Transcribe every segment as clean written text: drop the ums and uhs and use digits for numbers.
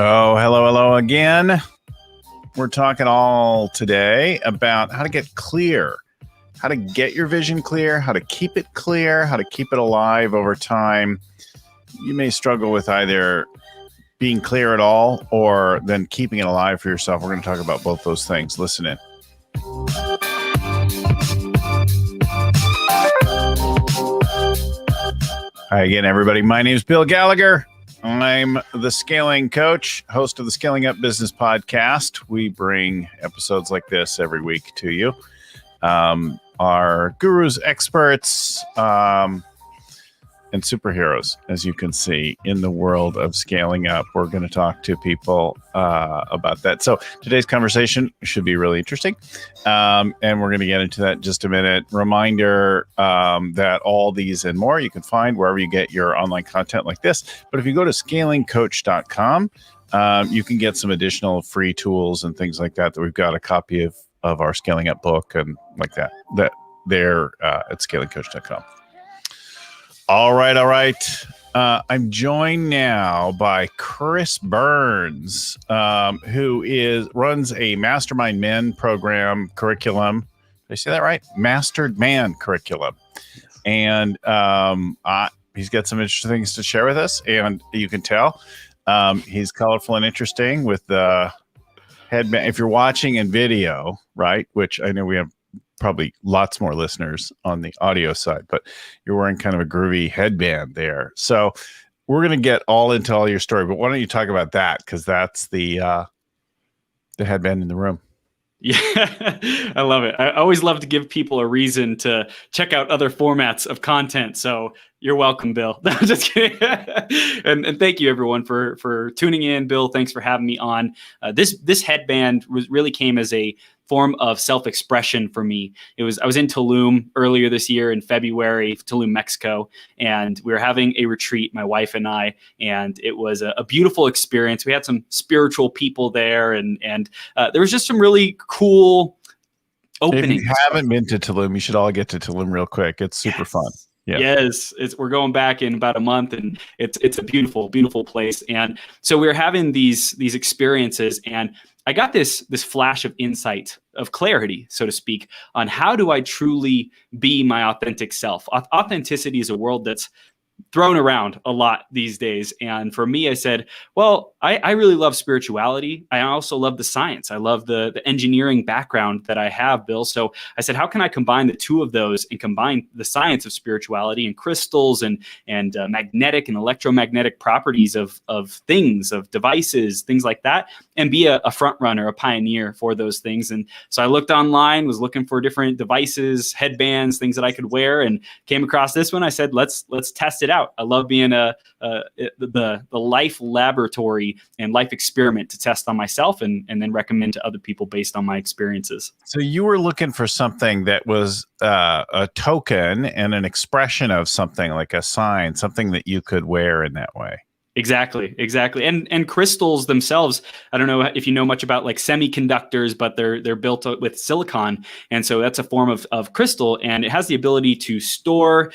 Oh, hello again. We're talking all today about how to get clear, how to get your vision clear, how to keep it clear, how to keep it alive over time. You may struggle with either being clear at all or then keeping it alive for yourself. We're going to talk about both those things. Listen in. Hi again, everybody. My name is Bill Gallagher. I'm the Scaling Coach, host of the Scaling Up Business Podcast. We bring episodes like this every week to you. Our gurus, experts, and superheroes, as you can see, in the world of scaling up. We're going to talk to people about that. So today's conversation should be really interesting. And we're going to get into that in just a minute. Reminder that all these and more you can find wherever you get your online content like this. But if you go to scalingcoach.com, you can get some additional free tools and things like that we've got a copy of our Scaling Up book and like that there at scalingcoach.com. All right. I'm joined now by Chris Burns, who runs a Mastermind Men program curriculum. Did I say that right? Mastered Man curriculum. And he's got some interesting things to share with us. And you can tell he's colorful and interesting with the headband. If you're watching in video, right, which I know we have probably lots more listeners on the audio side, but you're wearing kind of a groovy headband there. So we're going to get all into all your story, but why don't you talk about that? Because that's the headband in the room. Yeah, I love it. I always love to give people a reason to check out other formats of content. So you're welcome, Bill. No, I'm just kidding. and thank you, everyone, for tuning in. Bill, thanks for having me on. This headband really came as a form of self-expression for me. I was in Tulum earlier this year in February, Tulum, Mexico, and we were having a retreat, my wife and I, and it was a beautiful experience. We had some spiritual people there, and there was just some really cool openings. If you haven't been to Tulum, you should all get to Tulum real quick. It's super fun. Yeah. Yes, we're going back in about a month, and it's a beautiful, beautiful place. And so we were having these experiences, and I got this flash of insight, of clarity, so to speak, on how do I truly be my authentic self. Authenticity is a word that's thrown around a lot these days. And for me, I said, well, I really love spirituality. I also love the science. I love the engineering background that I have, Bill. So I said, how can I combine the two of those and combine the science of spirituality and crystals and magnetic and electromagnetic properties of things, of devices, things like that, and be a front runner, a pioneer for those things. And so I looked online, was looking for different devices, headbands, things that I could wear, and came across this one. I said, let's test it out. I love being the life laboratory and life experiment to test on myself and then recommend to other people based on my experiences. So you were looking for something that was a token and an expression of something, like a sign, something that you could wear in that way. Exactly. And crystals themselves, I don't know if you know much about like semiconductors, but they're built with silicon. And so that's a form of crystal, and it has the ability to store,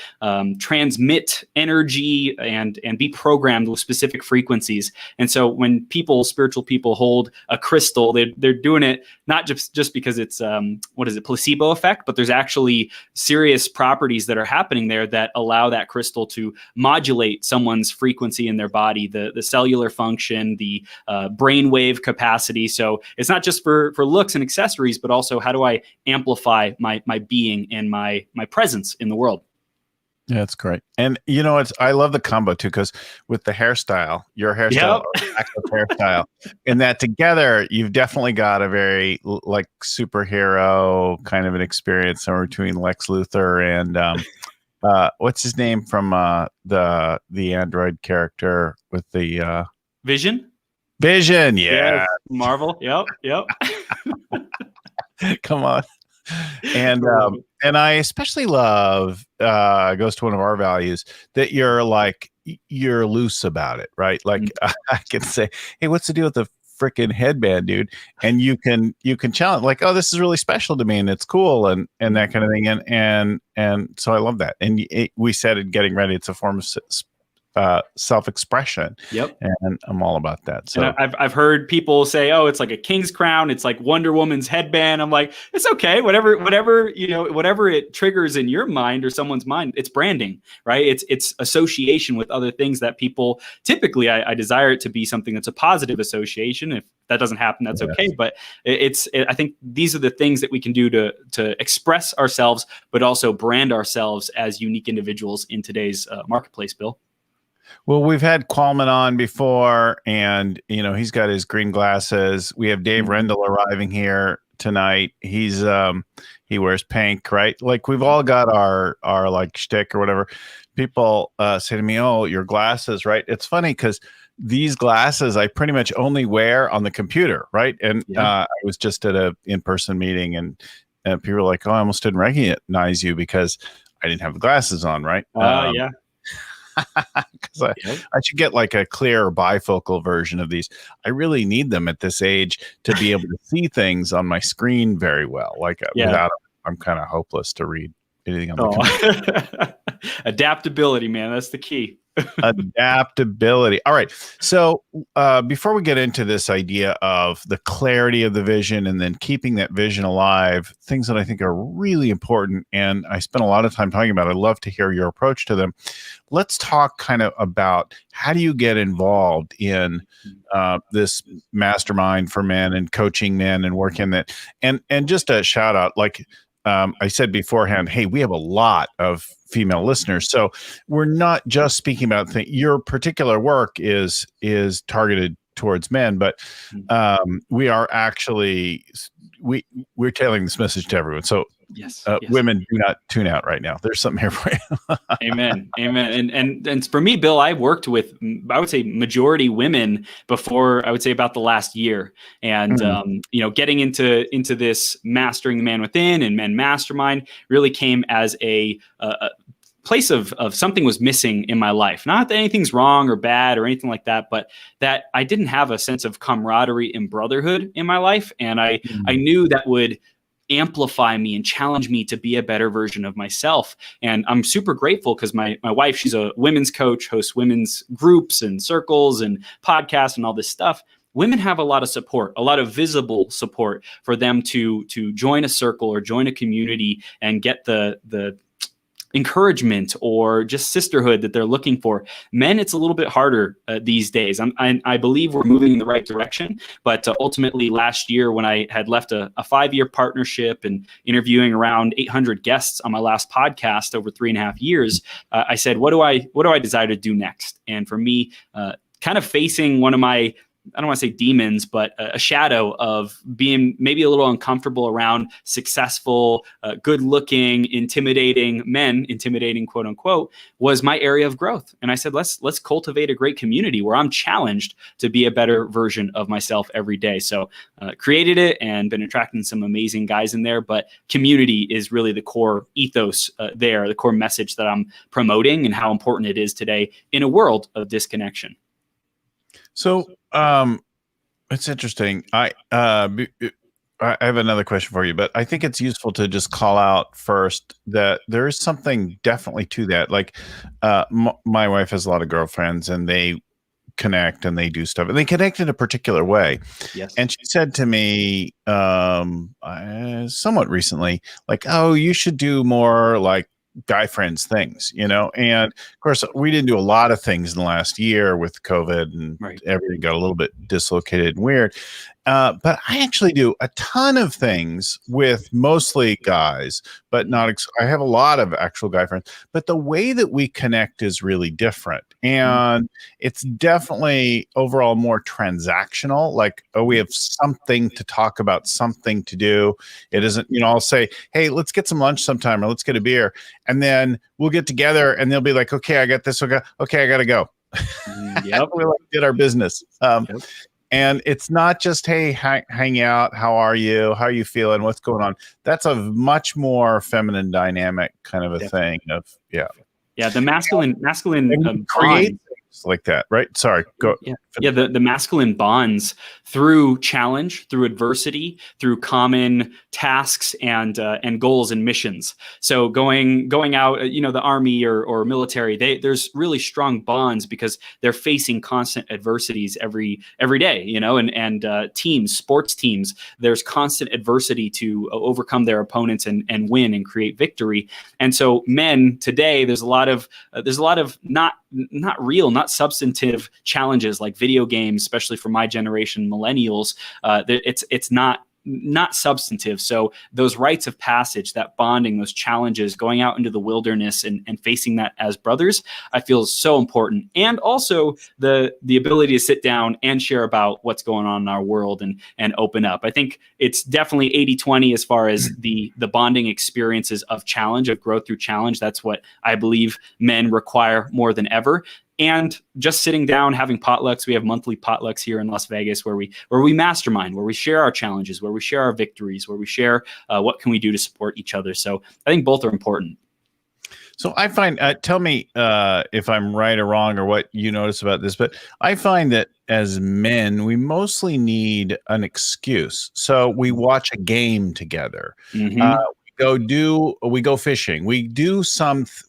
transmit energy and be programmed with specific frequencies. And so when spiritual people hold a crystal, they're doing it not just because it's, placebo effect, but there's actually serious properties that are happening there that allow that crystal to modulate someone's frequency in their body, the cellular function, the brainwave capacity. So it's not just for looks and accessories, but also how do I amplify my being and my presence in the world. Yeah, that's great. And I love the combo too, because with the hairstyle, your hairstyle, active hairstyle, and that together, you've definitely got a very like superhero kind of an experience somewhere between Lex Luthor and what's his name from the Android character with the Vision? Vision, yeah. Yes. Marvel. Yep. Come on. And I especially love goes to one of our values that you're loose about it, right? Like I can say, hey, what's the deal with the freaking headband, dude? And you can challenge like, oh, this is really special to me and it's cool and that kind of thing. And so I love that. And we said in getting ready, it's a form of self-expression. Yep. And I'm all about that. So and I've heard people say, "Oh, it's like a king's crown. It's like Wonder Woman's headband." I'm like, it's okay. Whatever it triggers in your mind or someone's mind, it's branding, right? It's association with other things that people typically. I desire it to be something that's a positive association. If that doesn't happen, that's okay. But I think these are the things that we can do to express ourselves, but also brand ourselves as unique individuals in today's marketplace, Bill. Well, we've had Qualman on before, and he's got his green glasses. We have Dave Rendell arriving here tonight. He wears pink, right? Like we've all got our like shtick or whatever. People say to me, "Oh, your glasses," right? It's funny because these glasses I pretty much only wear on the computer, right? And I was just at a in-person meeting, and people were like, "Oh, I almost didn't recognize you because I didn't have the glasses on," right? Yeah. Because I should get like a clear bifocal version of these. I really need them at this age to be able to see things on my screen very well. Like without them, I'm kind of hopeless to read anything on the computer. Adaptability, man. That's the key. Adaptability. All right. So before we get into this idea of the clarity of the vision and then keeping that vision alive, things that I think are really important, and I spent a lot of time talking about, I'd love to hear your approach to them. Let's talk kind of about how do you get involved in this mastermind for men and coaching men and working that. And just a shout out, like I said beforehand, hey, we have a lot of female listeners, so we're not just speaking about your particular work is targeted towards men, but we are actually we're tailoring this message to everyone. So yes. Women, do not tune out right now. There's something here for you. Amen. And for me, Bill, I worked with, I would say, majority women before, I would say, about the last year. And getting into this mastering the man within and men mastermind really came as a place of something was missing in my life. Not that anything's wrong or bad or anything like that, but that I didn't have a sense of camaraderie and brotherhood in my life. And I knew that would amplify me and challenge me to be a better version of myself. And I'm super grateful because my wife, she's a women's coach, hosts women's groups and circles and podcasts and all this stuff. Women have a lot of support, a lot of visible support for them to join a circle or join a community and get the encouragement or just sisterhood that they're looking for. Men, it's a little bit harder these days. I believe we're moving in the right direction, but ultimately last year when I had left a 5-year partnership and interviewing around 800 guests on my last podcast over 3.5 years, I said, what do I desire to do next? And for me, kind of facing one of my, I don't want to say demons, but a shadow of being maybe a little uncomfortable around successful, good-looking, intimidating men, intimidating quote unquote, was my area of growth. And I said, let's cultivate a great community where I'm challenged to be a better version of myself every day. So created it and been attracting some amazing guys in there. But community is really the core ethos there, the core message that I'm promoting and how important it is today in a world of disconnection. So it's interesting. I have another question for you, but I think it's useful to just call out first that there is something definitely to that. Like my wife has a lot of girlfriends and they connect and they do stuff and they connect in a particular way. Yes. And she said to me somewhat recently, like, oh, you should do more like guy friends things, and of course we didn't do a lot of things in the last year with COVID and everything got a little bit dislocated and weird. But I actually do a ton of things with mostly guys, but not, I have a lot of actual guy friends, but the way that we connect is really different. And it's definitely overall more transactional. Like, oh, we have something to talk about, something to do. It isn't, I'll say, hey, let's get some lunch sometime or let's get a beer. And then we'll get together and they'll be like, okay, I got this. Okay, I got to go. Yep. We did our business. And it's not just, hey, hang out. How are you? How are you feeling? What's going on? That's a much more feminine dynamic kind of a thing. Yeah, the masculine create things like that, right? Sorry, go. Yeah. Yeah, the masculine bonds through challenge, through adversity, through common tasks and goals and missions. So going out, the army or military, there's really strong bonds because they're facing constant adversities every day. And teams, sports teams, there's constant adversity to overcome their opponents and win and create victory. And so men today, there's a lot of not real, not substantive challenges like video games, especially for my generation, millennials. It's not substantive. So those rites of passage, that bonding, those challenges, going out into the wilderness and facing that as brothers, I feel is so important. And also the ability to sit down and share about what's going on in our world and open up. I think it's definitely 80-20 as far as the bonding experiences of challenge, of growth through challenge. That's what I believe men require more than ever. And just sitting down, having potlucks. We have monthly potlucks here in Las Vegas where we mastermind, where we share our challenges, where we share our victories, where we share what can we do to support each other. So I think both are important. So I find, tell me if I'm right or wrong or what you notice about this, but I find that as men, we mostly need an excuse. So we watch a game together. Mm-hmm. We go fishing. We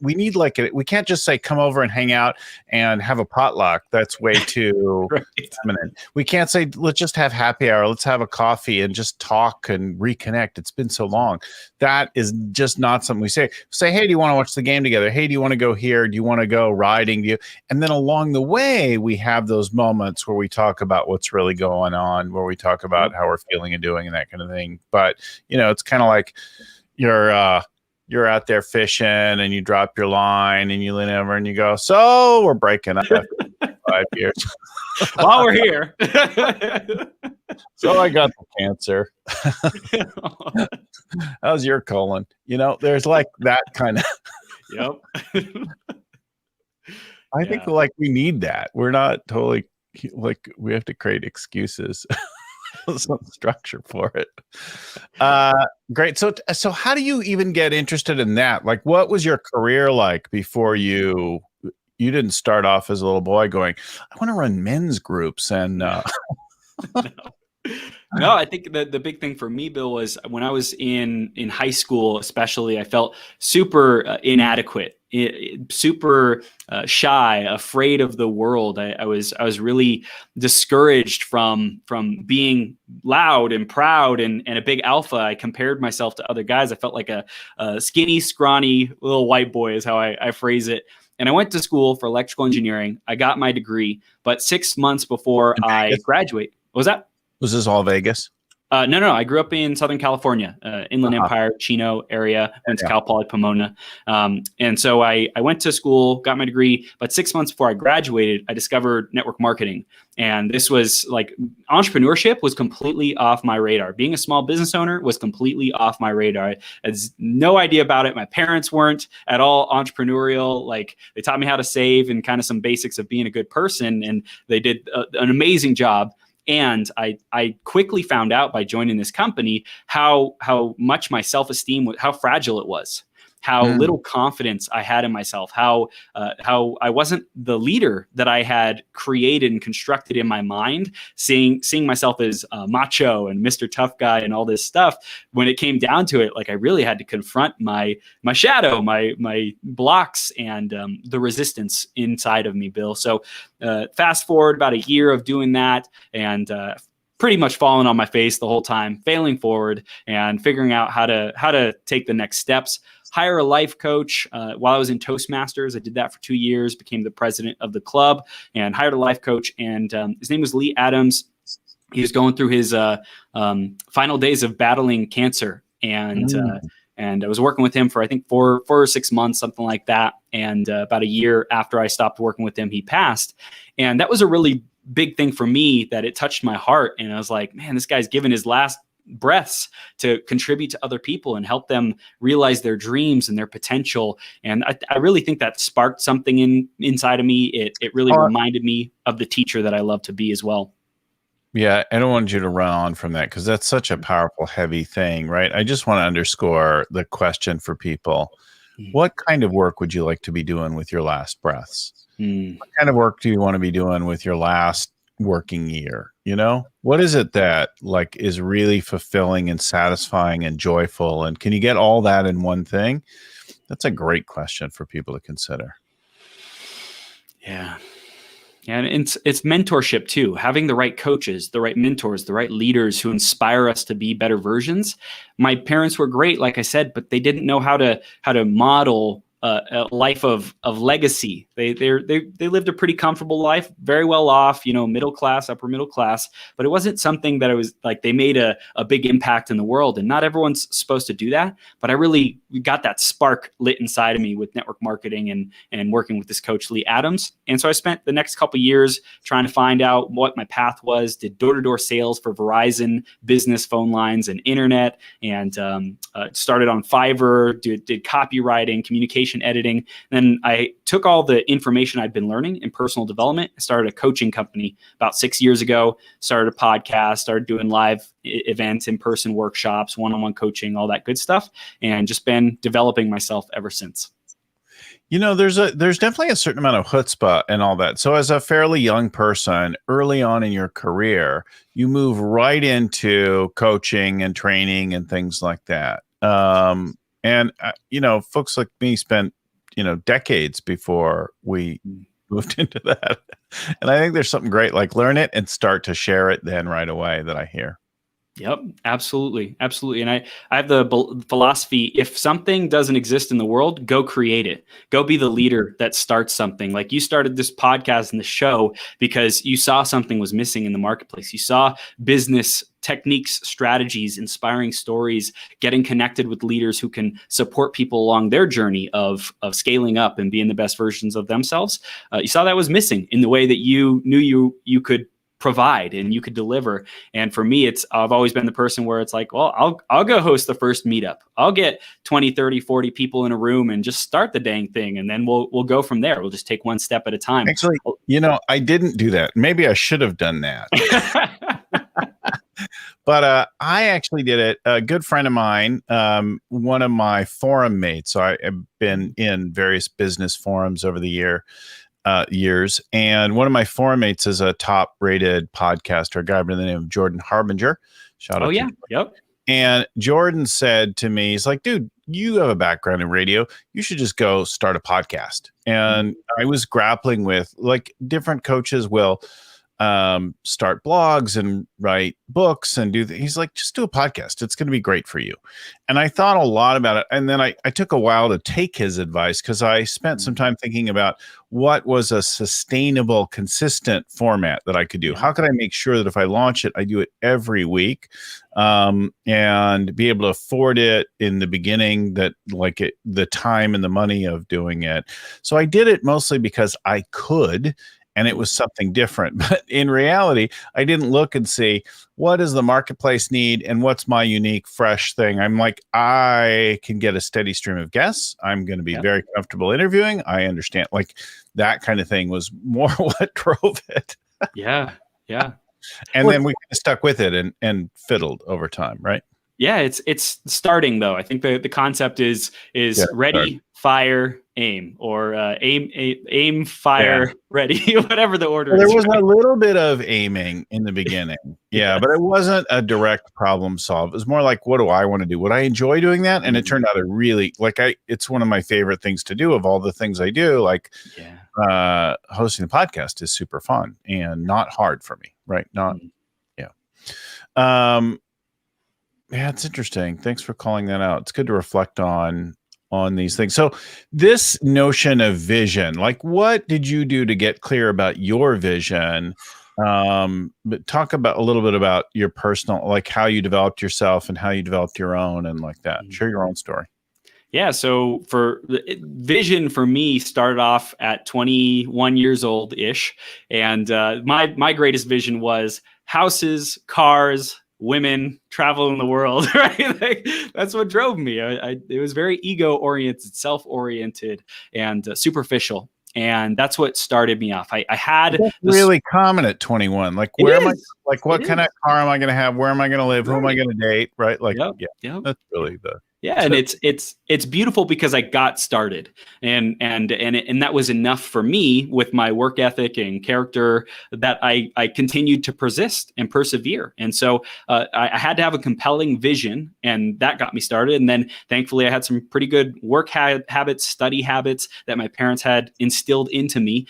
need we can't just say, come over and hang out and have a potluck. That's way too right. feminine. We can't say, let's just have happy hour. Let's have a coffee and just talk and reconnect. It's been so long. That is just not something we say. Say, hey, do you want to watch the game together? Hey, do you want to go here? Do you want to go riding? And then along the way, we have those moments where we talk about what's really going on, where we talk about how we're feeling and doing and that kind of thing. But, it's kind of like, you're out there fishing and you drop your line and you lean over and you go, so we're breaking up after 5 years. While we're here. So I got the cancer. How's your colon? There's like that kind of. Yep. I think like we need that. We're not totally like we have to create excuses. Some structure for it. Great. So how do you even get interested in that? Like, what was your career like before you didn't start off as a little boy going, I want to run men's groups and No, I think the big thing for me, Bill, was when I was in high school, especially, I felt super inadequate, super shy, afraid of the world. I was really discouraged from being loud and proud and a big alpha. I compared myself to other guys. I felt like a skinny, scrawny little white boy is how I phrase it. And I went to school for electrical engineering. I got my degree, but 6 months before I graduate, what was that? Was this all Vegas? No. I grew up in Southern California, Inland Empire, Chino area, went to Cal Poly Pomona. And so I went to school, got my degree, but 6 months before I graduated, I discovered network marketing. And this was like entrepreneurship was completely off my radar. Being a small business owner was completely off my radar. I had no idea about it. My parents weren't at all entrepreneurial. Like they taught me how to save and kind of some basics of being a good person. And they did an amazing job. And I quickly found out by joining this company how much my self-esteem, how fragile it was, how little confidence I had in myself, how I wasn't the leader that I had created and constructed in my mind, seeing myself as macho and Mr. Tough Guy and all this stuff. When it came down to it, like I really had to confront my shadow, my blocks, and the resistance inside of me, Bill. So fast forward about a year of doing that and pretty much falling on my face the whole time, failing forward and figuring out how to take the next steps. Hire a life coach. While I was in Toastmasters, I did that for 2 years, became the president of the club and hired a life coach. And his name was Lee Adams. He was going through his final days of battling cancer. And I was working with him for, I think, 4 or 6 months, something like that. And about a year after I stopped working with him, he passed. And that was a really big thing for me that it touched my heart. And I was like, man, this guy's given his last breaths to contribute to other people and help them realize their dreams and their potential. And I really think that sparked something inside of me. It really reminded me of the teacher that I love to be as well. Yeah, I don't want you to run on from that because that's such a powerful, heavy thing, right? I just want to underscore the question for people. What kind of work would you like to be doing with your last breaths? What kind of work do you want to be doing with your last working year? What is it that like is really fulfilling and satisfying and joyful? And can you get all that in one thing? That's a great question for people to consider. Yeah. And it's mentorship too, having the right coaches, the right mentors, the right leaders who inspire us to be better versions. My parents were great, like I said, but they didn't know how to model a life of legacy. They lived a pretty comfortable life, very well off, middle class, upper middle class, but it wasn't something that it was like they made a big impact in the world. And not everyone's supposed to do that, but I really got that spark lit inside of me with network marketing and working with this coach, Lee Adams. And so I spent the next couple of years trying to find out what my path was, did door-to-door sales for Verizon business phone lines and internet, and started on Fiverr, did copywriting, communication editing. Then I took all the information I'd been learning in personal development, started a coaching company about 6 years ago, started a podcast, started doing live events, in-person workshops, one-on-one coaching, all that good stuff, and just been developing myself ever since. There's definitely a certain amount of chutzpah and all that. So as a fairly young person, early on in your career, you move right into coaching and training and things like that. Folks like me spent, decades before we moved into that. And I think there's something great, like learn it and start to share it then right away that I hear. Yep, absolutely. Absolutely. And I have the philosophy, if something doesn't exist in the world, go create it. Go be the leader that starts something. Like you started this podcast and the show because you saw something was missing in the marketplace. You saw business techniques, strategies, inspiring stories, getting connected with leaders who can support people along their journey of scaling up and being the best versions of themselves. You saw that was missing in the way that you knew you could provide and you could deliver. And for me, I've always been the person where it's like, well, I'll go host the first meetup. I'll get 20, 30, 40 people in a room and just start the dang thing. And then we'll go from there. We'll just take one step at a time. Actually, I didn't do that. Maybe I should have done that. But I actually did it. A good friend of mine, one of my forum mates. So I have been in various business forums over the years. And one of my forum mates is a top-rated podcaster, a guy by the name of Jordan Harbinger. Shout out to Jordan. Yep. And Jordan said to me, he's like, dude, you have a background in radio. You should just go start a podcast. And I was grappling with, like, different coaches will start blogs and write books and he's like, just do a podcast. It's going to be great for you. And I thought a lot about it. And then I took a while to take his advice because I spent some time thinking about what was a sustainable, consistent format that I could do. How could I make sure that if I launch it, I do it every week and be able to afford it in the beginning, the time and the money of doing it. So I did it mostly because I could. And it was something different. But in reality, I didn't look and see what does the marketplace need and what's my unique, fresh thing. I'm like, I can get a steady stream of guests. I'm going to be very comfortable interviewing. I understand, like that kind of thing was more what drove it. Yeah. And then we stuck with it and fiddled over time, right? Yeah, it's starting though. I think the concept is ready, fire, aim, or aim, fire, ready, whatever the order is. There was a little bit of aiming in the beginning. Yeah, but it wasn't a direct problem solve. It was more like, what do I want to do? Would I enjoy doing that? And it turned out it's one of my favorite things to do of all the things I do. Like hosting a podcast is super fun and not hard for me, right? Yeah, it's interesting. Thanks for calling that out. It's good to reflect on these things. So this notion of vision, like what did you do to get clear about your vision? But talk about a little bit about your personal, like how you developed yourself and how you developed your own and like that. Share your own story. Yeah. So vision for me started off at 21 years old ish. And my greatest vision was houses, cars, women, travel in the world, right? Like, that's what drove me. It was very ego-oriented, self-oriented, and superficial. And that's what started me off. I had really common at 21. Like, where am I? Like, what kind of car am I going to have? Where am I going to live? Who am I going to date? Right? Like, that's really Yeah, and it's beautiful because I got started, and that was enough for me with my work ethic and character that I continued to persist and persevere. And so I had to have a compelling vision, and that got me started. And then thankfully I had some pretty good work habits, study habits that my parents had instilled into me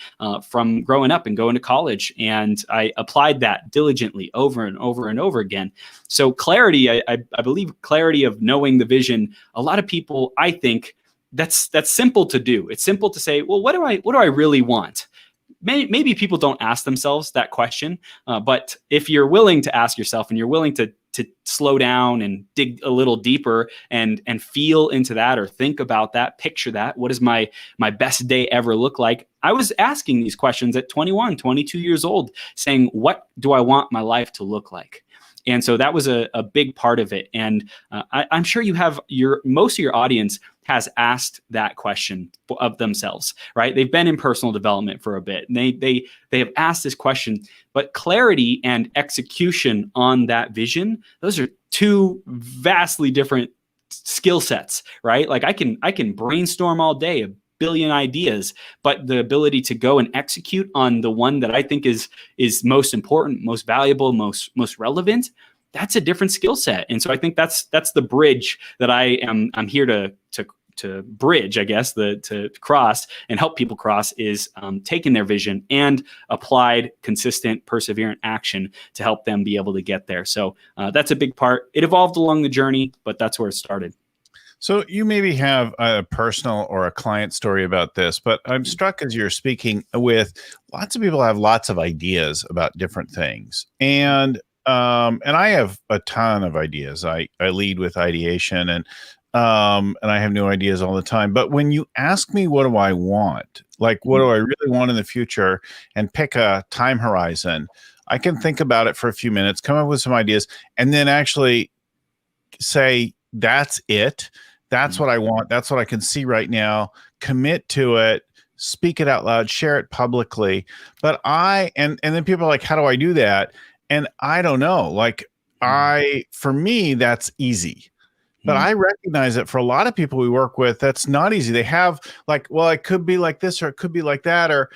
from growing up and going to college, and I applied that diligently over and over and over again. So clarity, I believe clarity of knowing the vision. A lot of people, I think, that's simple to do. It's simple to say, well, what do I really want? Maybe people don't ask themselves that question, but if you're willing to ask yourself and you're willing to slow down and dig a little deeper and feel into that, or think about that, picture that, what does my best day ever look like? I was asking these questions at 21, 22 years old, saying, what do I want my life to look like? And so that was a big part of it. And I'm sure you have most of your audience has asked that question of themselves, right? They've been in personal development for a bit, and they have asked this question. But clarity and execution on that vision, those are two vastly different skill sets, right? Like I can brainstorm all day, a billion ideas, but the ability to go and execute on the one that I think is most important, most valuable, most relevant, that's a different skill set. And so I think that's the bridge that I'm here to bridge, I guess, to cross and help people cross, is taking their vision and applied, consistent, perseverant action to help them be able to get there. So that's a big part. It evolved along the journey, but that's where it started. So you maybe have a personal or a client story about this, but I'm struck as you're speaking with lots of people have lots of ideas about different things. And I have a ton of ideas. I lead with ideation, and I have new ideas all the time. But when you ask me, what do I want? Like, what do I really want in the future, and pick a time horizon, I can think about it for a few minutes, come up with some ideas, and then actually say, that's it. That's what I want. That's what I can see right now. Commit to it, speak it out loud, share it publicly. But and then people are like, how do I do that? And I don't know. Like for me, that's easy. But I recognize that for a lot of people we work with, that's not easy. They have like, well, it could be like this, or it could be like that, or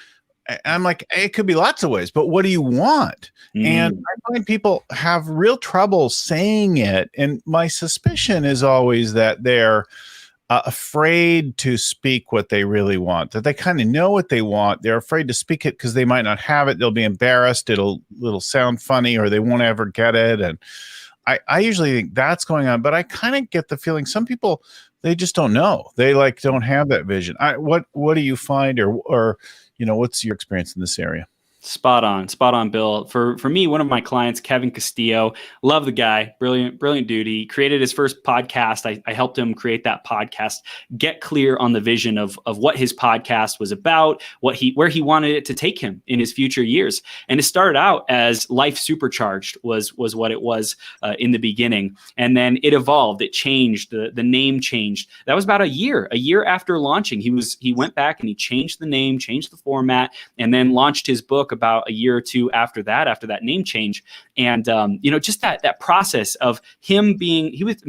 I'm like, it could be lots of ways, but what do you want? And I find people have real trouble saying it. And my suspicion is always that they're afraid to speak what they really want, that they kind of know what they want. They're afraid to speak it because they might not have it. They'll be embarrassed. It'll sound funny, or they won't ever get it. And I usually think that's going on, but I kind of get the feeling some people, they just don't know. They don't have that vision. What do you find, or what's your experience in this area? Spot on, Bill. For me, one of my clients, Kevin Castillo, love the guy, brilliant dude. He created his first podcast. I helped him create that podcast, get clear on the vision of what his podcast was about, where he wanted it to take him in his future years. And it started out as Life Supercharged was what it was in the beginning, and then it evolved. It changed. The name changed. That was about a year after launching. He went back and he changed the name, changed the format, and then launched his book about a year or two after that name change. And just that process of him being, he was a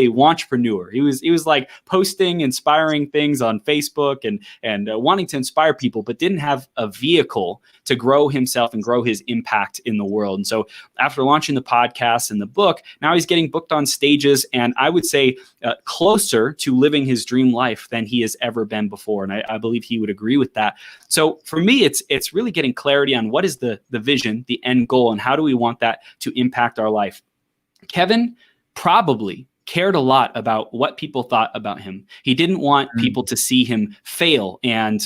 wantrepreneur. He was like posting inspiring things on Facebook and wanting to inspire people, but didn't have a vehicle to grow himself and grow his impact in the world. And so after launching the podcast and the book, now he's getting booked on stages, and I would say closer to living his dream life than he has ever been before. And I believe he would agree with that. So for me, it's really getting clarity on what is the vision, the end goal, and how do we want that to impact our life. Kevin probably cared a lot about what people thought about him. He didn't want people to see him fail and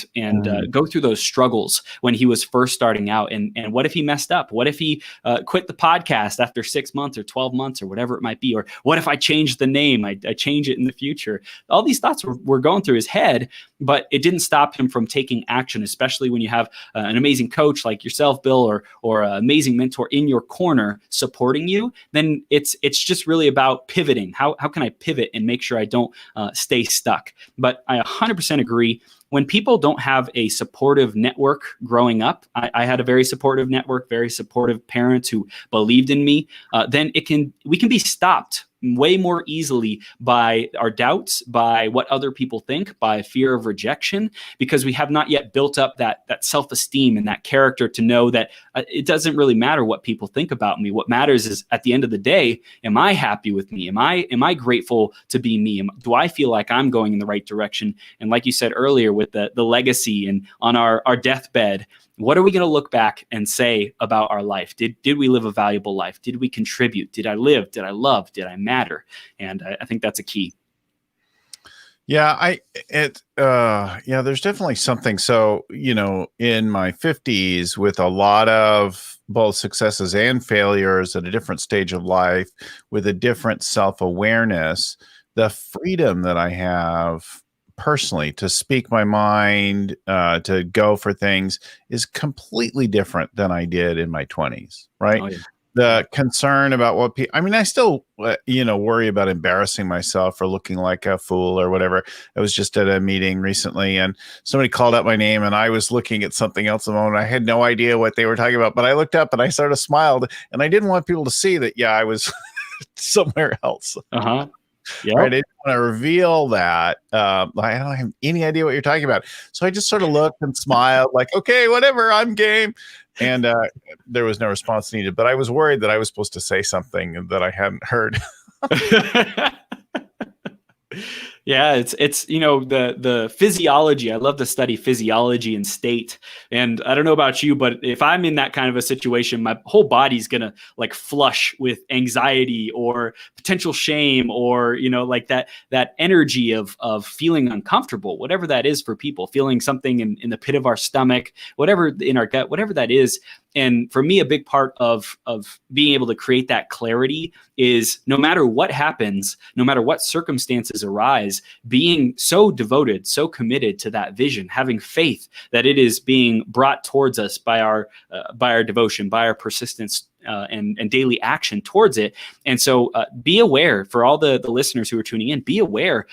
go through those struggles when he was first starting out. And what if he messed up? What if he quit the podcast after 6 months or 12 months or whatever it might be? Or what if I changed the name? I change it in the future. All these thoughts were going through his head, but it didn't stop him from taking action, especially when you have an amazing coach like yourself, Bill, or an amazing mentor in your corner supporting you. Then it's just really about pivoting. How can I pivot and make sure I don't stay stuck? But I 100% agree. When people don't have a supportive network growing up, I had a very supportive network, very supportive parents who believed in me, then we can be stopped way more easily by our doubts, by what other people think, by fear of rejection, because we have not yet built up that self-esteem and that character to know that it doesn't really matter what people think about me. What matters is, at the end of the day, am I happy with me? Am I grateful to be me? Do I feel like I'm going in the right direction? And like you said earlier, with the legacy and on our deathbed, what are we going to look back and say about our life? Did we live a valuable life? Did we contribute? Did I live? Did I love? Did I matter? And I think that's a key. Yeah, there's definitely something. So, in my 50s, with a lot of both successes and failures at a different stage of life, with a different self-awareness, the freedom that I have personally to speak my mind, to go for things, is completely different than I did in my 20s, right? Oh, yeah. The concern about what people, I still, worry about embarrassing myself or looking like a fool or whatever. I was just at a meeting recently and somebody called out my name and I was looking at something else at the moment. I had no idea what they were talking about, but I looked up and I sort of smiled, and I didn't want people to see that, I was somewhere else. Uh-huh. Yep. Right. I didn't want to reveal that. I don't have any idea what you're talking about. So I just sort of looked and smiled like, okay, whatever, I'm game. And there was no response needed, but I was worried that I was supposed to say something that I hadn't heard. Yeah, it's the physiology. I love to study physiology and state. And I don't know about you, but if I'm in that kind of a situation, my whole body's gonna like flush with anxiety or potential shame, or like that energy of feeling uncomfortable, whatever that is for people, feeling something in the pit of our stomach, whatever in our gut, whatever that is. And for me, a big part of being able to create that clarity is, no matter what happens, no matter what circumstances arise, being so devoted, so committed to that vision, having faith that it is being brought towards us by our devotion, by our persistence, and daily action towards it. And so be aware, for all the listeners who are tuning in, be aware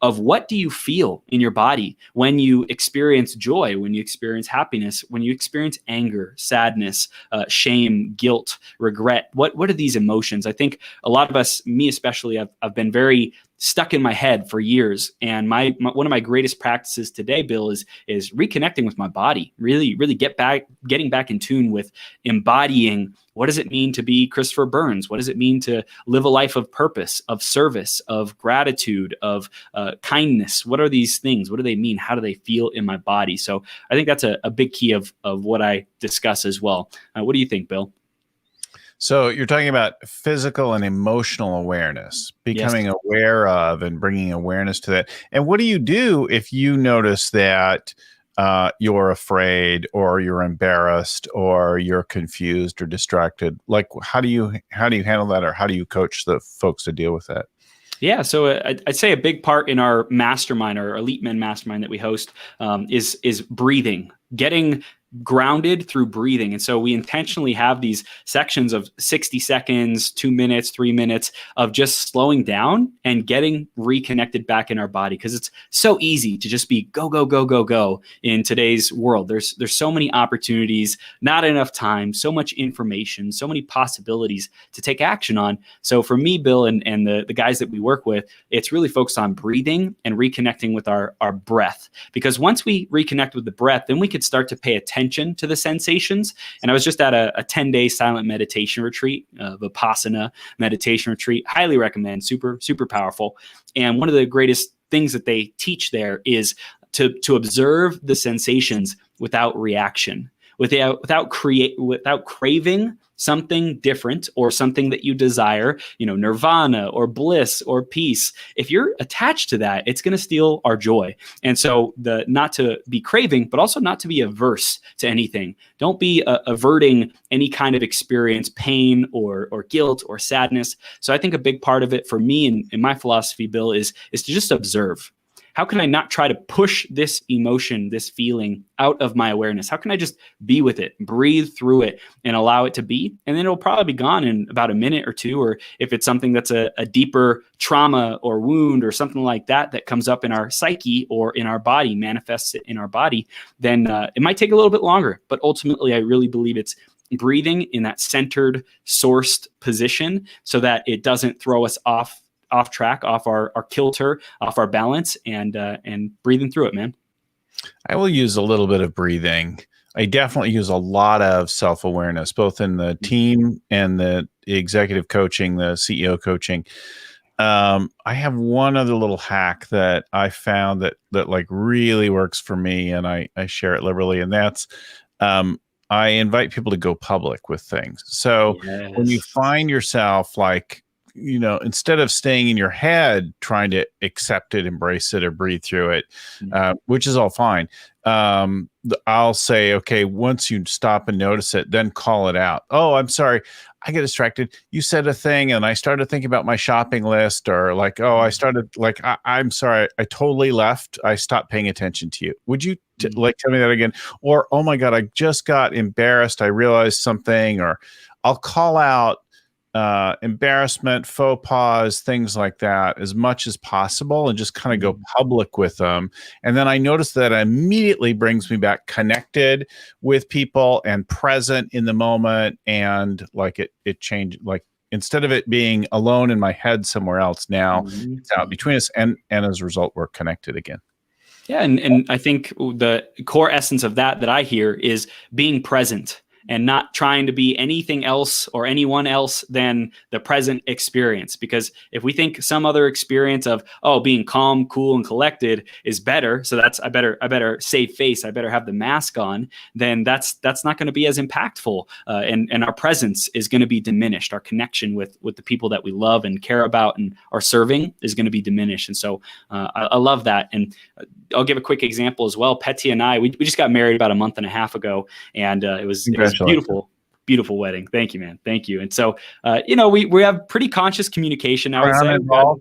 of what do you feel in your body when you experience joy, when you experience happiness, when you experience anger, sadness, shame, guilt, regret. What are these emotions? I think a lot of us, me especially, I've been very stuck in my head for years. And my one of my greatest practices today, Bill, is reconnecting with my body, really getting back in tune with embodying. What does it mean to be Christopher Burns? What does it mean to live a life of purpose, of service, of gratitude, of kindness? What are these things? What do they mean? How do they feel in my body? So I think that's a big key of what I discuss as well. What do you think, Bill? So you're talking about physical and emotional awareness, becoming aware of and bringing awareness to that. And what do you do if you notice that you're afraid, or you're embarrassed, or you're confused or distracted? Like, how do you handle that, or how do you coach the folks to deal with that? Yeah, so I'd say a big part in our mastermind, our Elite Men mastermind that we host, is breathing, getting grounded through breathing. And so we intentionally have these sections of 60 seconds, 2 minutes, 3 minutes of just slowing down and getting reconnected back in our body, because it's so easy to just be go, go, go, go, go in today's world. There's so many opportunities, not enough time, so much information, so many possibilities to take action on. So for me, Bill, and the guys that we work with, it's really focused on breathing and reconnecting with our breath. Because once we reconnect with the breath, then we could start to pay attention to the sensations. And I was just at a 10-day silent meditation retreat, Vipassana meditation retreat. Highly recommend. Super, super powerful. And one of the greatest things that they teach there is to observe the sensations without reaction, without craving something different or something that you desire, nirvana or bliss or peace. If you're attached to that, it's going to steal our joy. And so not to be craving, but also not to be averse to anything. Don't be averting any kind of experience, pain or guilt or sadness. So I think a big part of it for me and in my philosophy, Bill, is to just observe. How can I not try to push this emotion, this feeling out of my awareness? How can I just be with it, breathe through it, and allow it to be? And then it'll probably be gone in about a minute or two. Or if it's something that's a deeper trauma or wound or something like that comes up in our psyche or in our body, manifests it in our body, then it might take a little bit longer. But ultimately, I really believe it's breathing in that centered, sourced position so that it doesn't throw us off track, off our kilter, off our balance, and breathing through it, man. I will use a little bit of breathing. I definitely use a lot of self-awareness, both in the team and the executive coaching, the CEO coaching. I have one other little hack that I found that like really works for me, and I share it liberally, and that's I invite people to go public with things. So when you find yourself like, instead of staying in your head trying to accept it, embrace it, or breathe through it, which is all fine, I'll say, okay, once you stop and notice it, then call it out. Oh, I'm sorry, I get distracted. You said a thing and I started thinking about my shopping list, or like, oh, I started like, I'm sorry, I totally left. I stopped paying attention to you. Would you like tell me that again? Or, oh my God, I just got embarrassed. I realized something. Or I'll call out embarrassment, faux pas, things like that as much as possible, and just kind of go public with them. And then I notice that immediately brings me back connected with people and present in the moment. And like it changed, like instead of it being alone in my head somewhere else, now it's out between us. And as a result, we're connected again. Yeah. And I think the core essence of that I hear is being present, and not trying to be anything else or anyone else than the present experience. Because if we think some other experience of, being calm, cool, and collected is better, so that's I better save face, I better have the mask on, then that's not going to be as impactful, and our presence is going to be diminished. Our connection with the people that we love and care about and are serving is going to be diminished. And so I love that. And I'll give a quick example as well. Petty and I, we just got married about a month and a half ago, and it was beautiful wedding. Thank you, man. Thank you. And so, we have pretty conscious communication, I would say. What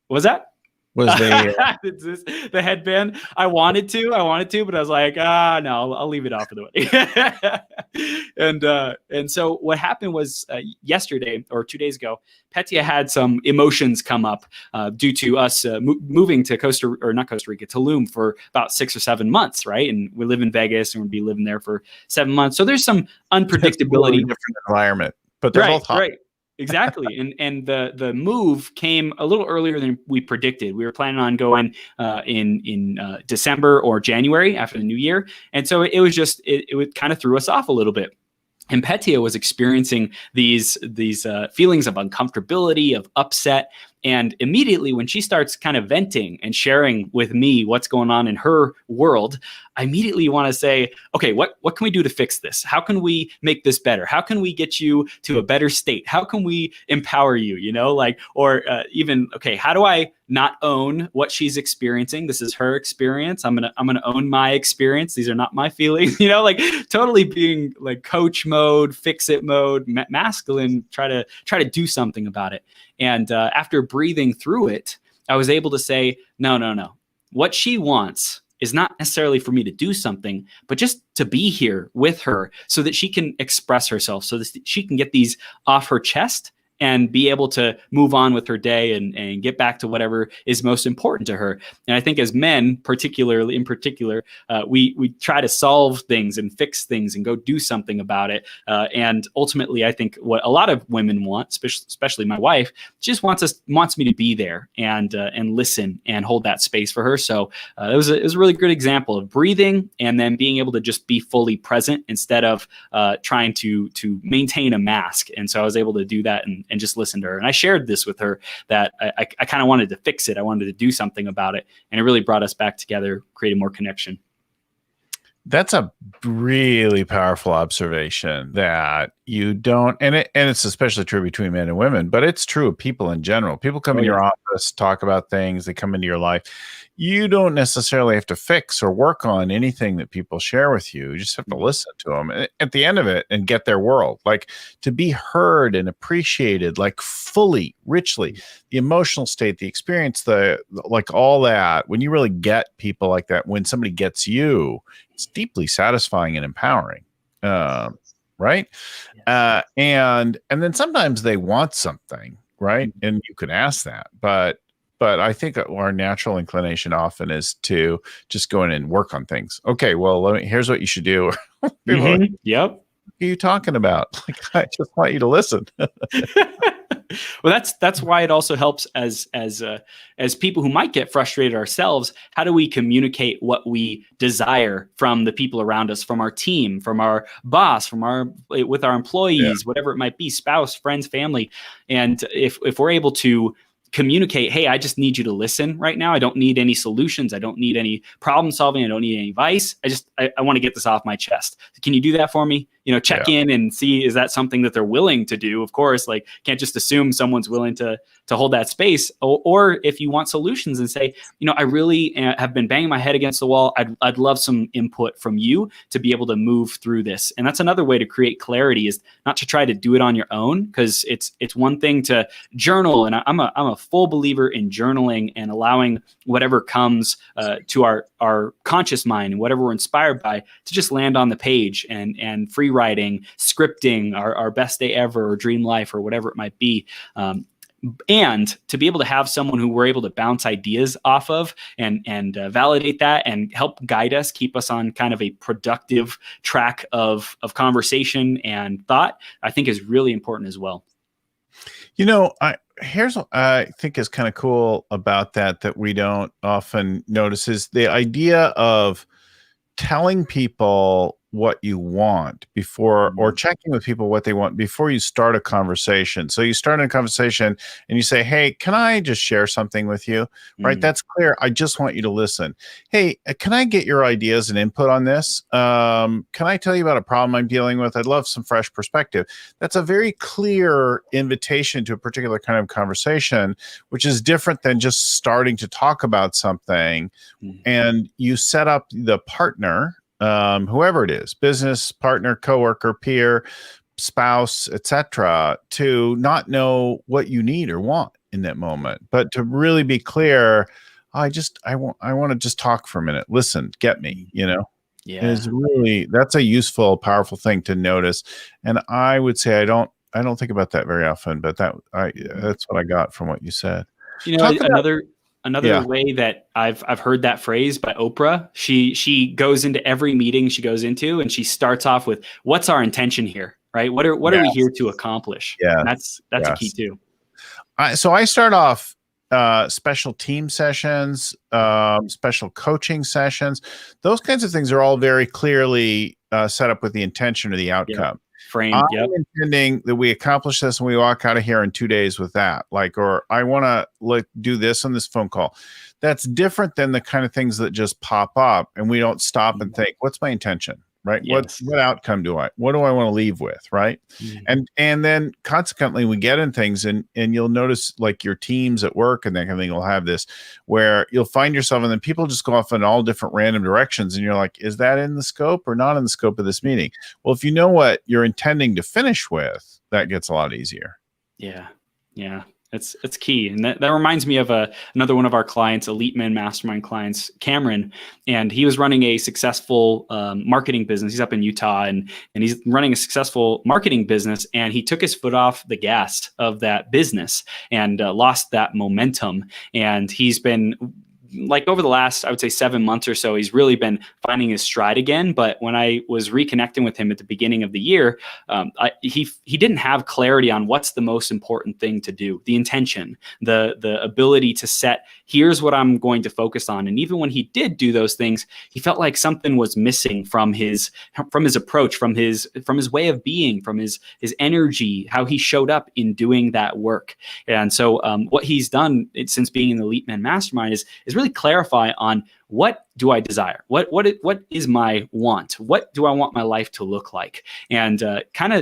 was that? Was the headband? I wanted to, but I was like, no, I'll leave it off for the wedding. And so what happened was yesterday or 2 days ago, Petya had some emotions come up due to us moving to Tulum for about 6 or 7 months, right? And we live in Vegas, and we'll be living there for 7 months. So there's some unpredictability. Different environment, but they're both hot. Right. Exactly. And the move came a little earlier than we predicted. We were planning on going in December or January after the new year. And so it was just, it kind of threw us off a little bit. And Petya was experiencing these feelings of uncomfortability, of upset. And immediately when she starts kind of venting and sharing with me what's going on in her world, I immediately want to say, okay, what can we do to fix this? How can we make this better? How can we get you to a better state? How can we empower you, even, okay, how do I not own what she's experiencing? This is her experience. I'm going to own my experience. These are not my feelings, totally being like coach mode, fix it mode, masculine, try to do something about it. And after breathing through it, I was able to say, no. What she wants is not necessarily for me to do something, but just to be here with her so that she can express herself, so that she can get these off her chest and be able to move on with her day and get back to whatever is most important to her. And I think as men, in particular, we try to solve things and fix things and go do something about it. And ultimately, I think what a lot of women want, especially my wife, just wants me to be there and listen and hold that space for her. So it was a really good example of breathing and then being able to just be fully present instead of trying to maintain a mask. And so I was able to do that and just listen to her. And I shared this with her that I kind of wanted to fix it. I wanted to do something about it. And it really brought us back together, created more connection. That's a really powerful observation that you don't, and it's especially true between men and women, but it's true of people in general. People come in your office, talk about things, they come into your life. You don't necessarily have to fix or work on anything that people share with you. You just have to listen to them at the end of it and get their world, like to be heard and appreciated, like fully, richly, the emotional state, the experience, like all that. When you really get people like that, when somebody gets you, it's deeply satisfying and empowering. Right. And then sometimes they want something, right? And you can ask that, but I think our natural inclination often is to just go in and work on things. Okay, well, here's what you should do. Yep. are you talking about? Like, I just want you to listen. Well, that's why it also helps as people who might get frustrated ourselves. How do we communicate what we desire from the people around us, from our team, from our boss, from our with our Yeah. employees, whatever it might be, spouse, friends, family, and if we're able to communicate, hey, I just need you to listen right now. I don't need any solutions. I don't need any problem solving. I don't need any advice. I want to get this off my chest. Can you do that for me? Check in and see, is that something that they're willing to do? Of course, like, can't just assume someone's willing to hold that space. Or if you want solutions and say, I really have been banging my head against the wall. I'd love some input from you to be able to move through this. And that's another way to create clarity, is not to try to do it on your own, because it's one thing to journal. And I'm a full believer in journaling and allowing whatever comes to our conscious mind and whatever we're inspired by to just land on the page, and free writing, scripting our best day ever, or dream life, or whatever it might be. And to be able to have someone who we're able to bounce ideas off of and validate that and help guide us, keep us on kind of a productive track of conversation and thought, I think is really important as well. Here's what I think is kind of cool about that we don't often notice, is the idea of telling people what you want before, or checking with people what they want before you start a conversation. So you start a conversation and you say, hey, can I just share something with you? Right? That's clear. I just want you to listen. Hey, can I get your ideas and input on this? Can I tell you about a problem I'm dealing with? I'd love some fresh perspective. That's a very clear invitation to a particular kind of conversation, which is different than just starting to talk about something. And you set up the partner, whoever it is, business partner, coworker, peer, spouse, etc., to not know what you need or want in that moment, but to really be clear. I want to just talk for a minute. Listen, get me, is really, that's a useful, powerful thing to notice. And I would say I don't think about that very often, but that's what I got from what you said. Another way that I've heard that phrase by Oprah. She goes into every meeting she goes into, and she starts off with, "What's our intention here? Right? What are we here to accomplish?" Yeah, that's a key too. So I start off special team sessions, special coaching sessions. Those kinds of things are all very clearly set up with the intention or the outcome. Framed. I'm intending that we accomplish this and we walk out of here in 2 days with that. Or I want to do this on this phone call. That's different than the kind of things that just pop up and we don't stop and think, what's my intention? Right? Yes. What outcome what do I want to leave with? Right. And then consequently we get in things, and you'll notice, like, your teams at work and that kind of thing will have this, where you'll find yourself, and then people just go off in all different random directions. And you're like, is that in the scope or not in the scope of this meeting? Well, if you know what you're intending to finish with, that gets a lot easier. Yeah. It's key. And that reminds me of another one of our clients, Elite Men Mastermind clients, Cameron. And he was running a successful marketing business. He's up in Utah, and he's running a successful marketing business. And he took his foot off the gas of that business and lost that momentum. And he's been, like, over the last, I would say, 7 months or so, he's really been finding his stride again. But when I was reconnecting with him at the beginning of the year, he didn't have clarity on what's the most important thing to do, the intention, the ability to set, here's what I'm going to focus on. And even when he did do those things, he felt like something was missing from his approach, from his way of being, from his energy, how he showed up in doing that work. And so what he's done since being in the Elite Men Mastermind is really clarify on, what do I desire? What is my want? What do I want my life to look like? And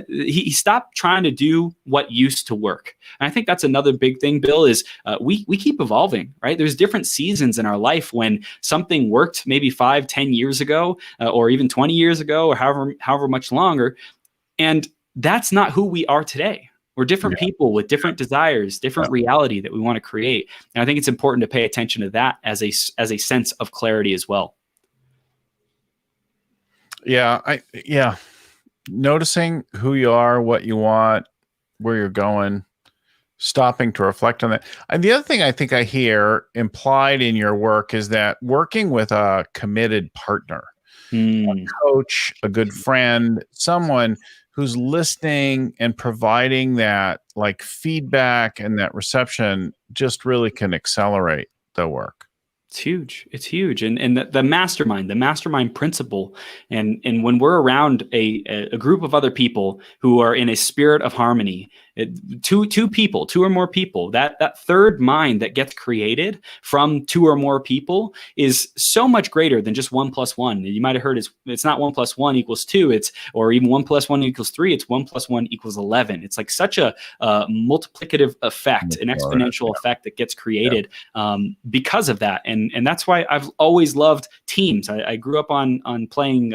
he stopped trying to do what used to work. And I think that's another big thing, Bill, is we keep evolving, right? There's different seasons in our life when something worked maybe 5-10 years ago, or even 20 years ago, or however much longer. And that's not who we are today. We're different people with different desires, different reality that we want to create. And I think it's important to pay attention to that as a sense of clarity as well. Noticing who you are, what you want, where you're going, stopping to reflect on that. And the other thing I think I hear implied in your work is that working with a committed partner. Hmm. Coach, a good friend, someone who's listening and providing that like feedback and that reception just really can accelerate the work. It's huge. It's huge. And the mastermind principle. And when we're around a group of other people who are in a spirit of harmony, two people, two or more people, that third mind that gets created from two or more people is so much greater than just 1 + 1. You might have heard it's not 1 + 1 = 2. Or even 1 + 1 = 3. It's 1 + 1 = 11. It's like such a multiplicative effect, an exponential effect that gets created because of that. And that's why I've always loved teams. I grew up on playing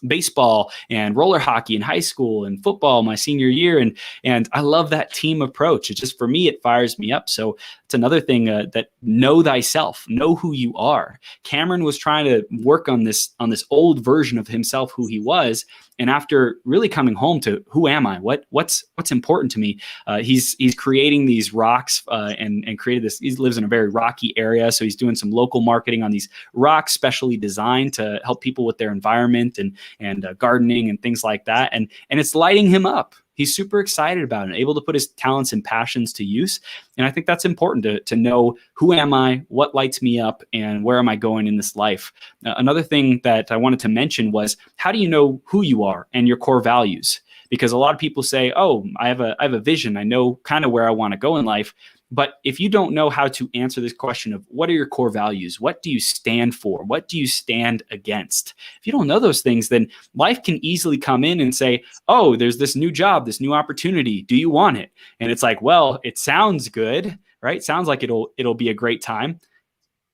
baseball and roller hockey in high school and football my senior year. And I love that team approach. It just, for me, it fires me up. So it's another thing that know thyself, know who you are. Cameron was trying to work on this old version of himself, who he was. And after really coming home to who am I, what's important to me, he's creating these rocks and created this. He lives in a very rocky area, so he's doing some local marketing on these rocks, specially designed to help people with their environment and gardening and things like that. And it's lighting him up. He's super excited about it, able to put his talents and passions to use. And I think that's important to know, who am I, what lights me up, and where am I going in this life? Another thing that I wanted to mention was, how do you know who you are and your core values? Because a lot of people say, oh, I have a vision. I know kind of where I want to go in life. But if you don't know how to answer this question of what are your core values, what do you stand for, what do you stand against? If you don't know those things, then life can easily come in and say, oh, there's this new job, this new opportunity. Do you want it? And it's like, well, it sounds good, right? Sounds like it'll be a great time.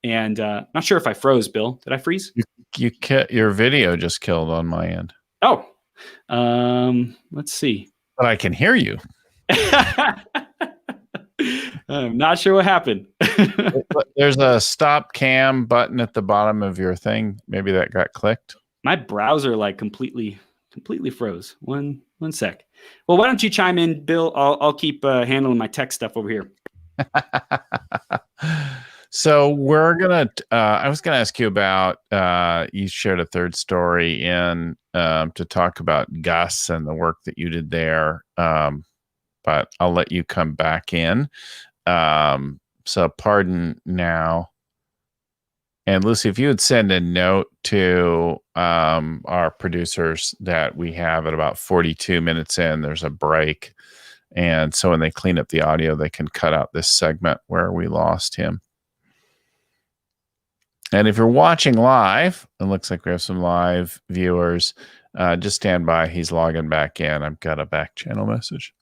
And not sure if I froze, Bill. Did I freeze? Your video just killed on my end. Oh, let's see. But I can hear you. I'm not sure what happened. There's a stop cam button at the bottom of your thing. Maybe that got clicked. My browser completely froze. One sec. Well, why don't you chime in, Bill? I'll keep handling my tech stuff over here. So we're gonna. I was gonna ask you about. You shared a third story in to talk about Gus and the work that you did there. But I'll let you come back in. So pardon now. And Lucy, if you would send a note to our producers that we have at about 42 minutes in, there's a break. And so when they clean up the audio, they can cut out this segment where we lost him. And if you're watching live, it looks like we have some live viewers. Just stand by. He's logging back in. I've got a back channel message.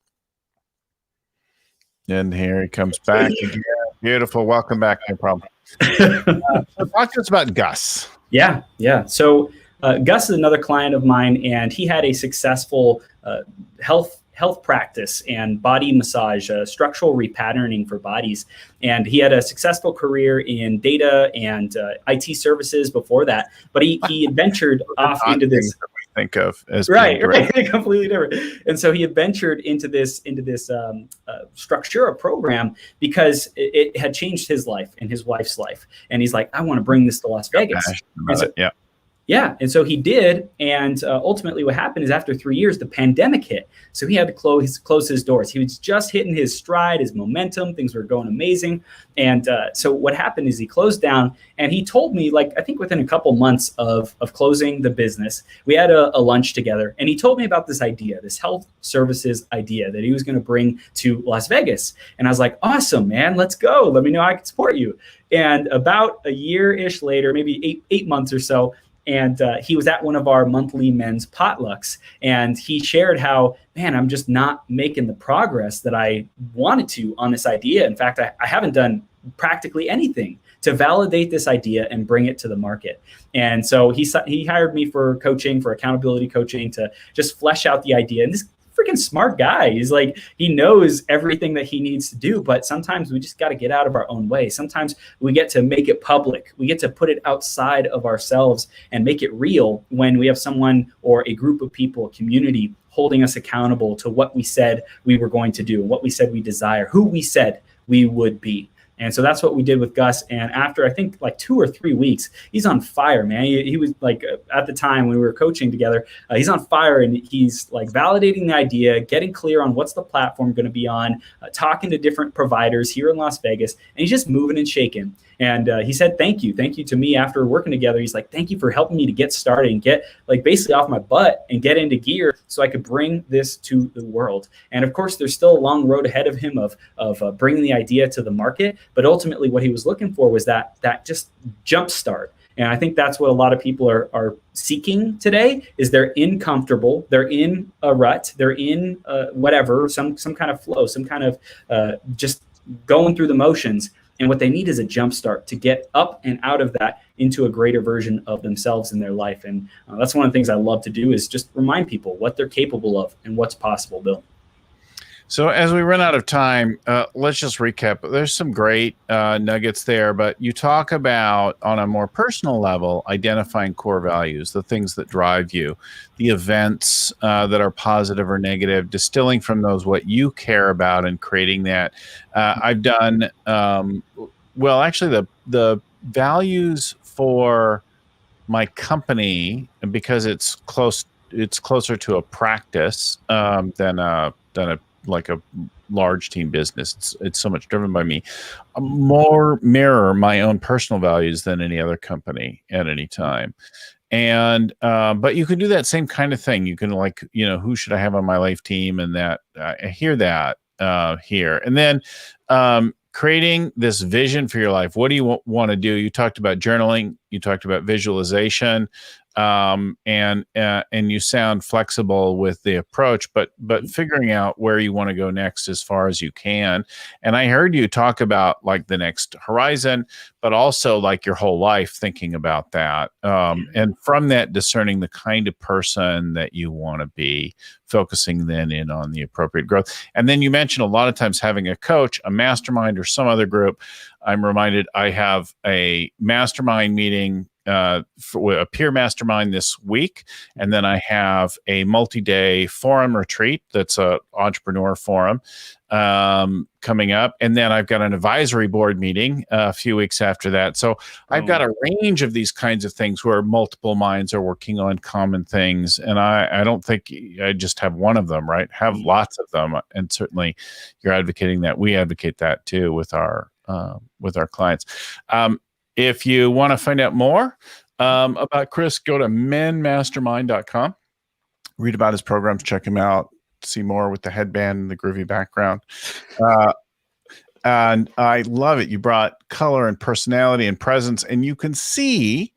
And here he comes back again. Beautiful. Welcome back. No problem. So talk to us about Gus. Yeah. So Gus is another client of mine, and he had a successful health practice and body massage, structural repatterning for bodies. And he had a successful career in data and IT services before that. But he adventured off into this. Think of as right, completely different. And so he adventured into this Structura program because it had changed his life and his wife's life. And he's like, I want to bring this to Las Vegas. Yeah. And so he did. And ultimately what happened is, after 3 years, the pandemic hit. So he had to close his doors. He was just hitting his stride, his momentum. Things were going amazing. And so what happened is he closed down, and he told me, I think within a couple months of closing the business, we had a lunch together, and he told me about this idea, this health services idea that he was going to bring to Las Vegas. And I was like, awesome, man, let's go. Let me know how I can support you. And about a year-ish later, maybe eight months or so, and he was at one of our monthly men's potlucks, and he shared how, man, I'm just not making the progress that I wanted to on this idea. In fact, I haven't done practically anything to validate this idea and bring it to the market. And so he hired me for coaching, for accountability coaching, to just flesh out the idea. And this freaking smart guy. He's like, he knows everything that he needs to do, but sometimes we just got to get out of our own way. Sometimes we get to make it public. We get to put it outside of ourselves and make it real when we have someone or a group of people, a community, holding us accountable to what we said we were going to do, what we said we desire, who we said we would be. And so that's what we did with Gus. And after I think like 2 or 3 weeks, he's on fire, man. He was like, at the time when we were coaching together, he's on fire, and he's like validating the idea, getting clear on what's the platform going to be on, talking to different providers here in Las Vegas, and he's just moving and shaking. And he said, thank you to me after working together. He's like, thank you for helping me to get started and get like basically off my butt and get into gear so I could bring this to the world. And of course, there's still a long road ahead of him of bringing the idea to the market. But ultimately, what he was looking for was that just jump start. And I think that's what a lot of people are seeking today. Is they're comfortable, they're in a rut, they're in whatever, some kind of flow, some kind of just going through the motions. And what they need is a jump start to get up and out of that into a greater version of themselves in their life. And that's one of the things I love to do, is just remind people what they're capable of and what's possible, Bill. So as we run out of time, let's just recap. There's some great nuggets there, but you talk about, on a more personal level, identifying core values, the things that drive you, the events that are positive or negative, distilling from those what you care about and creating that. I've done, well, actually the values for my company, because it's closer to a practice than a like a large team business. It's so much driven by me. More mirror my own personal values than any other company at any time. And but you can do that same kind of thing. You can, like, who should I have on my life team, and that I hear that here. And then creating this vision for your life. What do you want to do? You talked about journaling. You talked about visualization. And you sound flexible with the approach, but figuring out where you want to go next as far as you can. And I heard you talk about like the next horizon, but also like your whole life, thinking about that. And from that, discerning the kind of person that you want to be, focusing then in on the appropriate growth. And then you mentioned a lot of times having a coach, a mastermind, or some other group. I'm reminded I have a mastermind meeting, for a peer mastermind this week. And then I have a multi-day forum retreat that's a entrepreneur forum coming up. And then I've got an advisory board meeting a few weeks after that. So I've got a range of these kinds of things where multiple minds are working on common things. And I don't think I just have one of them, right? Have lots of them. And certainly you're advocating that. We advocate that too with our clients. If you want to find out more about Chris, go to menmastermind.com. Read about his programs, check him out, see more with the headband and the groovy background. And I love it. You brought color and personality and presence, and you can see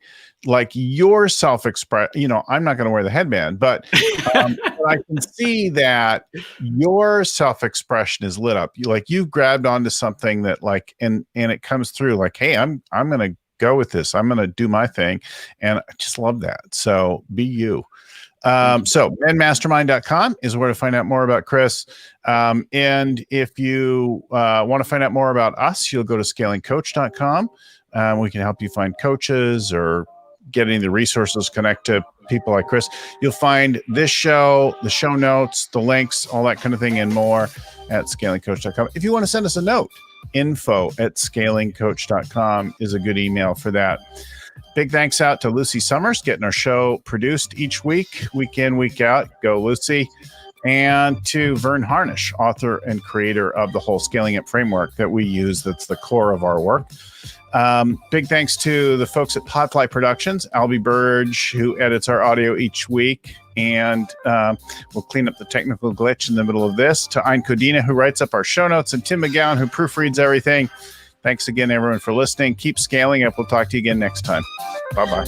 like your self-expression. I'm not going to wear the headband, but I can see that your self-expression is lit up. You've grabbed onto something that and it comes through like, hey, I'm going to go with this. I'm going to do my thing. And I just love that. So be you. So menmastermind.com is where to find out more about Chris. And if you want to find out more about us, you'll go to scalingcoach.com. We can help you find coaches or getting the resources, connect to people like Chris. You'll find this show, the show notes, the links, all that kind of thing, and more at scalingcoach.com. If you want to send us a note, info@scalingcoach.com is a good email for that. Big thanks out to Lucy Summers, getting our show produced each week in, week out. Go, Lucy. And to Vern Harnish, author and creator of the whole Scaling Up framework that we use. That's the core of our work. Big thanks to the folks at Podfly Productions, Albie Burge, who edits our audio each week. And we'll clean up the technical glitch in the middle of this. To Ein Codina, who writes up our show notes, and Tim McGowan, who proofreads everything. Thanks again, everyone, for listening. Keep scaling up. We'll talk to you again next time. Bye-bye.